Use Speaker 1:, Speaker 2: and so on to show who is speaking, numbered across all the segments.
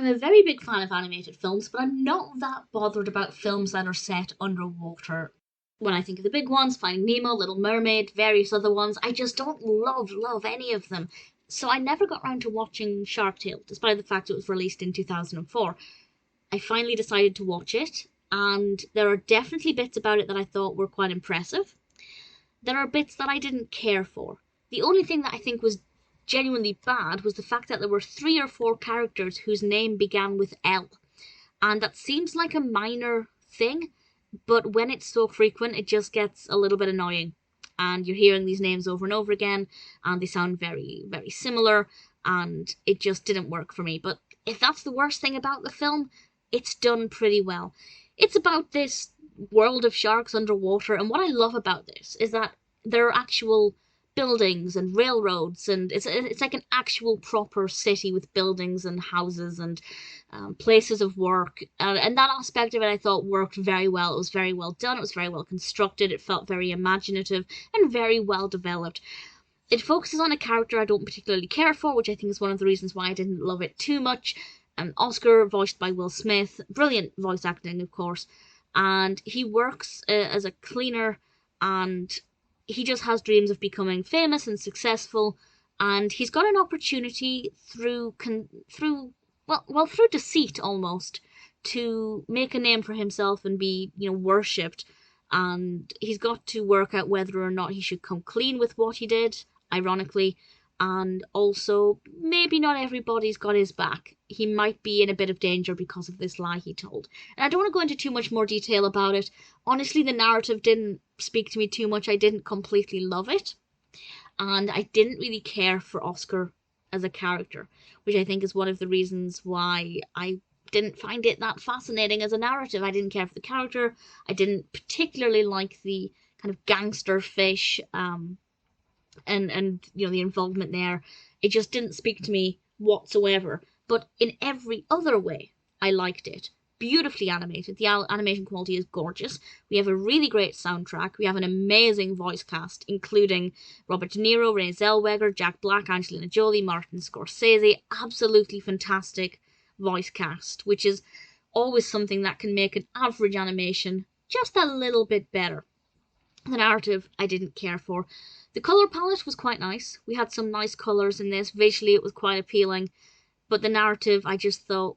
Speaker 1: I'm a very big fan of animated films, but I'm not that bothered about films that are set underwater. When I think of the big ones, Finding Nemo, Little Mermaid, various other ones, I just don't love any of them. So I never got around to watching Shark Tale, despite the fact it was released in 2004. I finally decided to watch it, and there are definitely bits about it that I thought were quite impressive. There are bits that I didn't care for. The only thing that I think was genuinely bad was the fact that there were 3 or 4 characters whose name began with L. And that seems like a minor thing, but when it's so frequent, it just gets a little bit annoying. And you're hearing these names over and over again, and they sound very similar, and it just didn't work for me. But if that's the worst thing about the film, it's done pretty well. It's about this world of sharks underwater, and what I love about this is that there are actual buildings and railroads, and it's like an actual proper city with buildings and houses and places of work, and that aspect of it I thought worked very well. It was very well done, it was very well constructed, it felt very imaginative and very well developed. It focuses on a character I don't particularly care for, which I think is one of the reasons why I didn't love it too much. Oscar, voiced by Will Smith, brilliant voice acting, of course, and he works as a cleaner, and he just has dreams of becoming famous and successful, and he's got an opportunity through deceit almost to make a name for himself and be, worshipped. And he's got to work out whether or not he should come clean with what he did, ironically, and also maybe not everybody's got his back. He might be in a bit of danger because of this lie he told. And I don't want to go into too much more detail about it. Honestly, the narrative didn't speak to me too much. I didn't completely love it, and I didn't really care for Oscar as a character, which I think is one of the reasons why I didn't find it that fascinating as a narrative. I didn't care for the character. I didn't particularly like the kind of gangster fish, and the involvement there. It just didn't speak to me whatsoever. But in every other way, I liked it. Beautifully animated. The animation quality is gorgeous. We have a really great soundtrack. We have an amazing voice cast, including Robert De Niro, Renée Zellweger, Jack Black, Angelina Jolie, Martin Scorsese. Absolutely fantastic voice cast, which is always something that can make an average animation just a little bit better. The narrative I didn't care for. The colour palette was quite nice. We had some nice colours in this. Visually it was quite appealing. But the narrative I just thought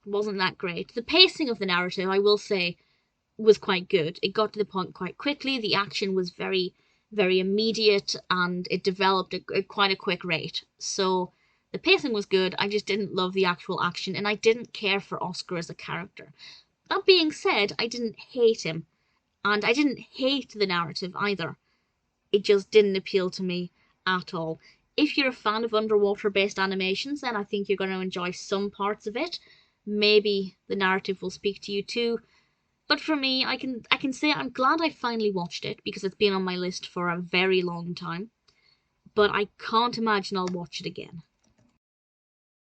Speaker 1: wasn't that great. The pacing of the narrative, I will say, was quite good. It got to the point quite quickly. The action was very immediate, and it developed at quite a quick rate. So the pacing was good. I just didn't love the actual action, and I didn't care for Oscar as a character. That being said, I didn't hate him, and I didn't hate the narrative either. It just didn't appeal to me at all. If you're a fan of underwater-based animations, then I think you're going to enjoy some parts of it. Maybe the narrative will speak to you too. But for me, I can say I'm glad I finally watched it, because it's been on my list for a very long time. But I can't imagine I'll watch it again.